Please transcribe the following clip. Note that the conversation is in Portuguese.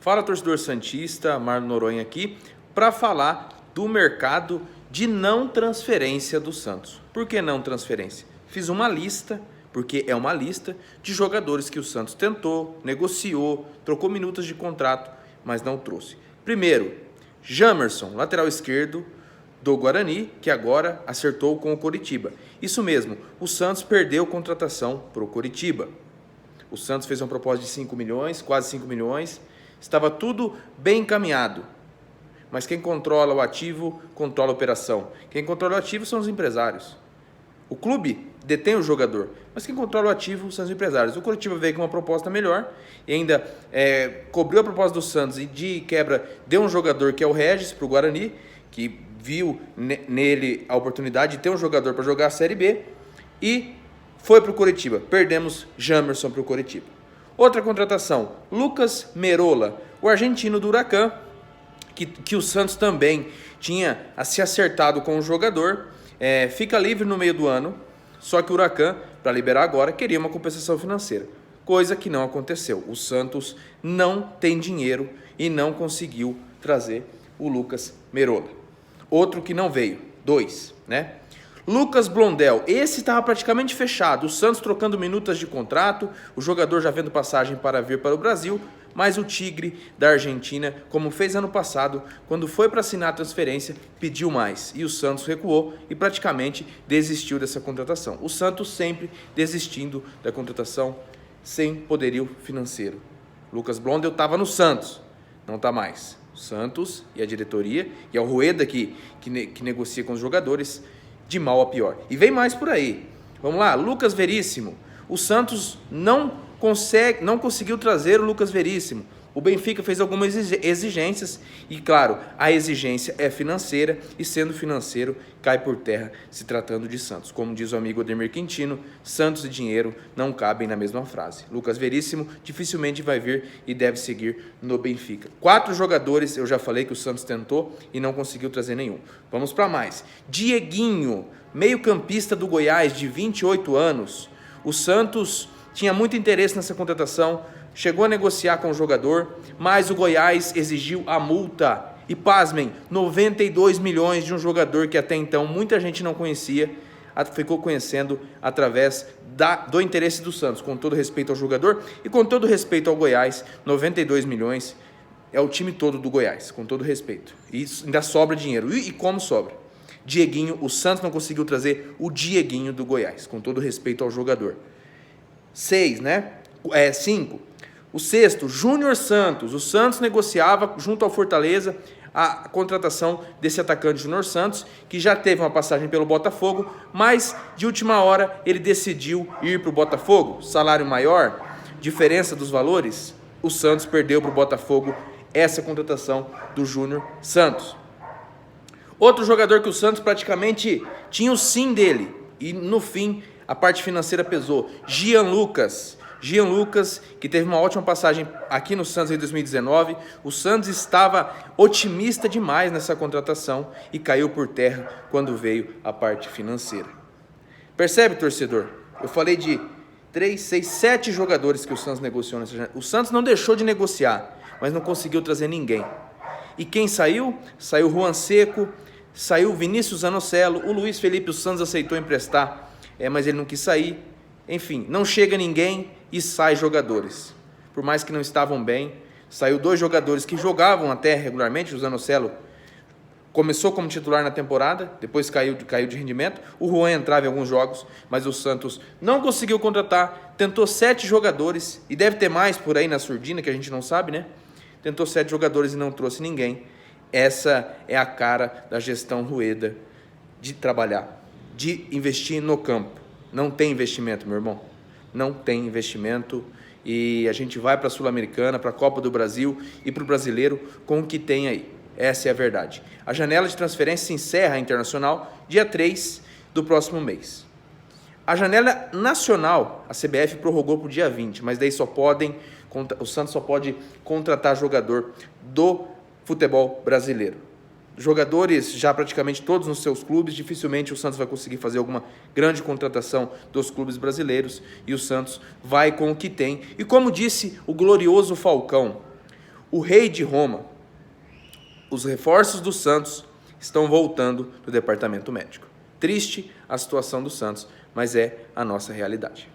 Fala, torcedor santista, Marlon Noronha aqui, para falar do mercado de não transferência do Santos. Por que não transferência? Fiz uma lista, porque é uma lista de jogadores que o Santos tentou, negociou, trocou minutos de contrato, mas não trouxe. Primeiro, Jamerson, lateral esquerdo do Guarani, que agora acertou com o Coritiba. Isso mesmo, o Santos perdeu contratação para o Coritiba. O Santos fez uma proposta de 5 milhões, quase 5 milhões, estava tudo bem encaminhado. Mas quem controla o ativo, controla a operação. Quem controla o ativo são os empresários. O clube detém o jogador, mas quem controla o ativo são os empresários. O Coritiba veio com uma proposta melhor e ainda cobriu a proposta do Santos e de quebra deu um jogador que é o Regis para o Guarani, que viu nele a oportunidade de ter um jogador para jogar a Série B e foi para o Coritiba. Perdemos Jamerson para o Coritiba. Outra contratação, Lucas Merola, o argentino do Huracan, que o Santos também tinha se acertado com o jogador, fica livre no meio do ano, só que o Huracan, para liberar agora, queria uma compensação financeira, coisa que não aconteceu. O Santos não tem dinheiro e não conseguiu trazer o Lucas Merola. Outro que não veio, dois, né? Lucas Blondel, esse estava praticamente fechado, o Santos trocando minutas de contrato, o jogador já vendo passagem para vir para o Brasil, mas o Tigre da Argentina, como fez ano passado, quando foi para assinar a transferência, pediu mais, e o Santos recuou e praticamente desistiu dessa contratação. O Santos sempre desistindo da contratação sem poderio financeiro. Lucas Blondel estava no Santos, não está mais. O Santos e a diretoria, e é o Rueda que negocia com os jogadores, de mal a pior. E vem mais por aí. Vamos lá, Lucas Veríssimo. O Santos não conseguiu trazer o Lucas Veríssimo. O Benfica fez algumas exigências e, claro, a exigência é financeira e, sendo financeiro, cai por terra se tratando de Santos. Como diz o amigo Ademir Quintino, Santos e dinheiro não cabem na mesma frase. Lucas Veríssimo dificilmente vai vir e deve seguir no Benfica. 4 jogadores, eu já falei que o Santos tentou e não conseguiu trazer nenhum. Vamos para mais. Dieguinho, meio-campista do Goiás, de 28 anos. O Santos tinha muito interesse nessa contratação, chegou a negociar com o jogador, mas o Goiás exigiu a multa. E pasmem, 92 milhões de um jogador que até então muita gente não conhecia, ficou conhecendo através do interesse do Santos. Com todo respeito ao jogador e com todo respeito ao Goiás, 92 milhões é o time todo do Goiás, com todo respeito. E ainda sobra dinheiro. E como sobra? Dieguinho, o Santos não conseguiu trazer o Dieguinho do Goiás, com todo respeito ao jogador. 6, né? 5. O sexto, Júnior Santos. O Santos negociava junto ao Fortaleza a contratação desse atacante Júnior Santos, que já teve uma passagem pelo Botafogo, mas de última hora ele decidiu ir para o Botafogo. Salário maior, diferença dos valores, o Santos perdeu para o Botafogo essa contratação do Júnior Santos. Outro jogador que o Santos praticamente tinha o sim dele, e no fim a parte financeira pesou, Jean Lucas, que teve uma ótima passagem aqui no Santos em 2019. O Santos estava otimista demais nessa contratação e caiu por terra quando veio a parte financeira. Percebe, torcedor? Eu falei de 3, 6, 7 jogadores que o Santos negociou nessa janela. O Santos não deixou de negociar, mas não conseguiu trazer ninguém. E quem saiu? Saiu Juan Seco, saiu Vinícius Zanocelo, o Luiz Felipe o Santos aceitou emprestar, mas ele não quis sair. Enfim, não chega ninguém e sai jogadores. Por mais que não estavam bem, saiu 2 jogadores que jogavam até regularmente. O Zanocelo começou como titular na temporada, depois caiu de rendimento. O Juan entrava em alguns jogos, mas o Santos não conseguiu contratar. Tentou 7 jogadores, e deve ter mais por aí na surdina, que a gente não sabe, né? Tentou 7 jogadores e não trouxe ninguém. Essa é a cara da gestão Rueda, de trabalhar, de investir no campo. Não tem investimento, meu irmão. Não tem investimento, e a gente vai para a Sul-Americana, para a Copa do Brasil e para o Brasileiro com o que tem aí. Essa é a verdade. A janela de transferência se encerra internacional dia 3 do próximo mês. A janela nacional, a CBF prorrogou para o dia 20, mas daí o Santos só pode contratar jogador do futebol brasileiro. Jogadores já praticamente todos nos seus clubes, dificilmente o Santos vai conseguir fazer alguma grande contratação dos clubes brasileiros, e o Santos vai com o que tem. E como disse o glorioso Falcão, O rei de Roma, os reforços do Santos estão voltando no departamento médico. Triste a situação do Santos, mas é a nossa realidade.